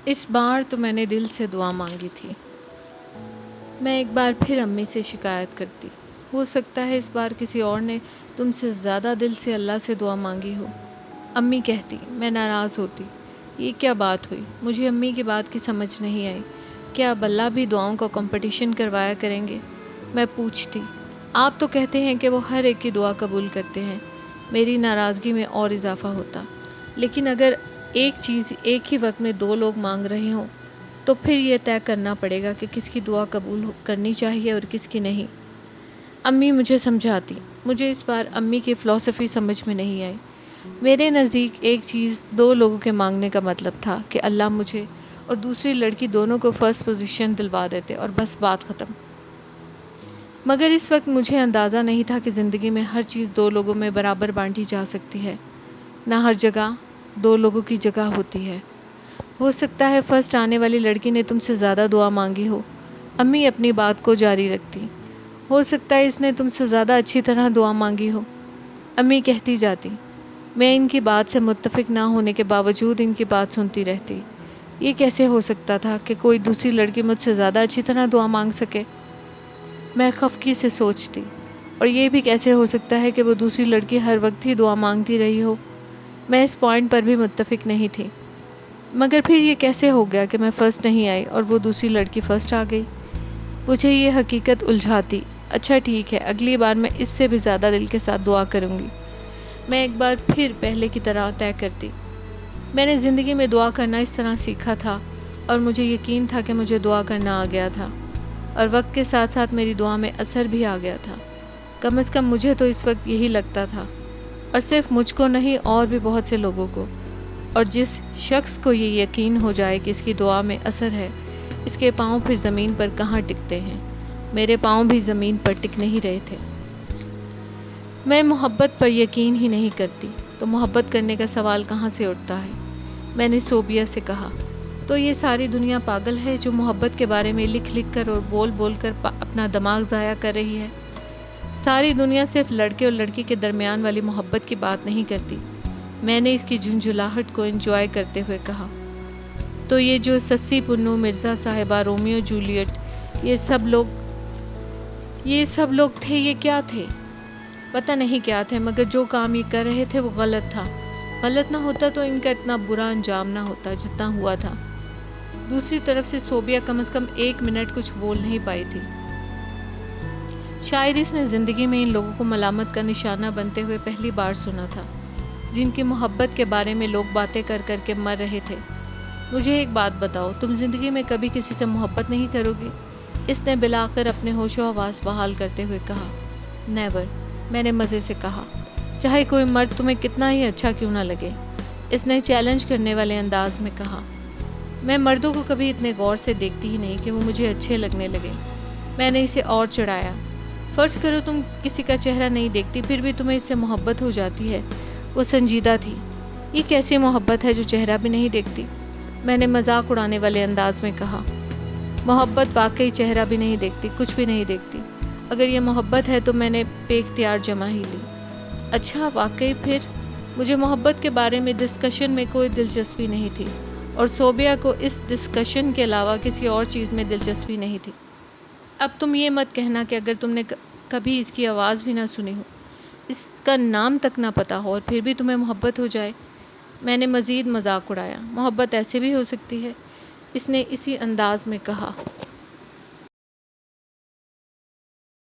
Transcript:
اس بار تو میں نے دل سے دعا مانگی تھی۔ میں ایک بار پھر امی سے شکایت کرتی۔ ہو سکتا ہے اس بار کسی اور نے تم سے زیادہ دل سے اللہ سے دعا مانگی ہو۔ امی کہتی۔ میں ناراض ہوتی۔ یہ کیا بات ہوئی؟ مجھے امی کی بات کی سمجھ نہیں آئی۔ کیا اب اللہ بھی دعاؤں کا کمپٹیشن کروایا کریں گے؟ میں پوچھتی۔ آپ تو کہتے ہیں کہ وہ ہر ایک کی دعا قبول کرتے ہیں۔ میری ناراضگی میں اور اضافہ ہوتا۔ لیکن اگر ایک چیز ایک ہی وقت میں دو لوگ مانگ رہے ہوں تو پھر یہ طے کرنا پڑے گا کہ کس کی دعا قبول کرنی چاہیے اور کس کی نہیں۔ امی مجھے سمجھاتی۔ مجھے اس بار امی کی فلسفی سمجھ میں نہیں آئی۔ میرے نزدیک ایک چیز دو لوگوں کے مانگنے کا مطلب تھا کہ اللہ مجھے اور دوسری لڑکی دونوں کو فرسٹ پوزیشن دلوا دیتے اور بس بات ختم۔ مگر اس وقت مجھے اندازہ نہیں تھا کہ زندگی میں ہر چیز دو لوگوں میں برابر بانٹی جا سکتی ہے۔ نہ ہر جگہ دو لوگوں کی جگہ ہوتی ہے۔ ہو سکتا ہے فرسٹ آنے والی لڑکی نے تم سے زیادہ دعا مانگی ہو۔ امی اپنی بات کو جاری رکھتی۔ ہو سکتا ہے اس نے تم سے زیادہ اچھی طرح دعا مانگی ہو۔ امی کہتی جاتی۔ میں ان کی بات سے متفق نہ ہونے کے باوجود ان کی بات سنتی رہتی۔ یہ کیسے ہو سکتا تھا کہ کوئی دوسری لڑکی مجھ سے زیادہ اچھی طرح دعا مانگ سکے؟ میں خفگی سے سوچتی۔ اور یہ بھی کیسے ہو سکتا ہے کہ وہ دوسری لڑکی ہر وقت ہی دعا مانگتی رہی ہو؟ میں اس پوائنٹ پر بھی متفق نہیں تھی۔ مگر پھر یہ کیسے ہو گیا کہ میں فرسٹ نہیں آئی اور وہ دوسری لڑکی فرسٹ آ گئی؟ مجھے یہ حقیقت الجھاتی۔ اچھا ٹھیک ہے، اگلی بار میں اس سے بھی زیادہ دل کے ساتھ دعا کروں گی۔ میں ایک بار پھر پہلے کی طرح طے کرتی۔ میں نے زندگی میں دعا کرنا اس طرح سیکھا تھا اور مجھے یقین تھا کہ مجھے دعا کرنا آ گیا تھا، اور وقت کے ساتھ ساتھ میری دعا میں اثر بھی آ گیا تھا۔ کم از کم مجھے تو اس وقت یہی لگتا تھا، اور صرف مجھ کو نہیں اور بھی بہت سے لوگوں کو۔ اور جس شخص کو یہ یقین ہو جائے کہ اس کی دعا میں اثر ہے، اس کے پاؤں پھر زمین پر کہاں ٹکتے ہیں؟ میرے پاؤں بھی زمین پر ٹک نہیں رہے تھے۔ میں محبت پر یقین ہی نہیں کرتی، تو محبت کرنے کا سوال کہاں سے اٹھتا ہے؟ میں نے صوبیہ سے کہا۔ تو یہ ساری دنیا پاگل ہے جو محبت کے بارے میں لکھ لکھ کر اور بول بول کر اپنا دماغ ضائع کر رہی ہے؟ ساری دنیا صرف لڑکے اور لڑکی کے درمیان والی محبت کی بات نہیں کرتی۔ میں نے اس کی جھنجھلاہٹ کو انجوائے کرتے ہوئے کہا۔ تو یہ جو سسی پنو، مرزا صاحبہ، رومیو جولیٹ، یہ سب لوگ تھے، یہ کیا تھے؟ پتہ نہیں کیا تھے، مگر جو کام یہ کر رہے تھے وہ غلط تھا۔ غلط نہ ہوتا تو ان کا اتنا برا انجام نہ ہوتا جتنا ہوا تھا۔ دوسری طرف سے صوبیہ کم از کم 1 منٹ کچھ بول نہیں پائی تھی۔ شاید اس نے زندگی میں ان لوگوں کو ملامت کا نشانہ بنتے ہوئے پہلی بار سنا تھا، جن کی محبت کے بارے میں لوگ باتیں کر کر کے مر رہے تھے۔ مجھے ایک بات بتاؤ، تم زندگی میں کبھی کسی سے محبت نہیں کرو گی؟ اس نے بلاخر اپنے ہوش و حواس بحال کرتے ہوئے کہا۔ نیور، میں نے مزے سے کہا، چاہے کوئی مرد تمہیں کتنا ہی اچھا کیوں نہ لگے، اس نے چیلنج کرنے والے انداز میں کہا۔ میں مردوں کو کبھی اتنے غور سے دیکھتی ہی نہیں کہ وہ مجھے اچھے لگنے لگے۔ میں نے اسے اور چڑھایا۔ فرض کرو تم کسی کا چہرہ نہیں دیکھتی، پھر بھی تمہیں اس سے محبت ہو جاتی ہے۔ وہ سنجیدہ تھی۔ یہ کیسی محبت ہے جو چہرہ بھی نہیں دیکھتی؟ میں نے مذاق اڑانے والے انداز میں کہا۔ محبت واقعی چہرہ بھی نہیں دیکھتی، کچھ بھی نہیں دیکھتی۔ اگر یہ محبت ہے تو میں نے بے اختیار جمع ہی لی۔ اچھا، واقعی؟ پھر مجھے محبت کے بارے میں ڈسکشن میں کوئی دلچسپی نہیں تھی، اور صوبیہ کو اس ڈسکشن کے علاوہ کسی اور چیز میں دلچسپی نہیں تھی۔ اب تم یہ مت کہنا کہ اگر تم نے کبھی اس کی آواز بھی نہ سنی ہو، اس کا نام تک نہ پتہ ہو، اور پھر بھی تمہیں محبت ہو جائے۔ میں نے مزید مذاق اڑایا۔ محبت ایسے بھی ہو سکتی ہے، اس نے اسی انداز میں کہا۔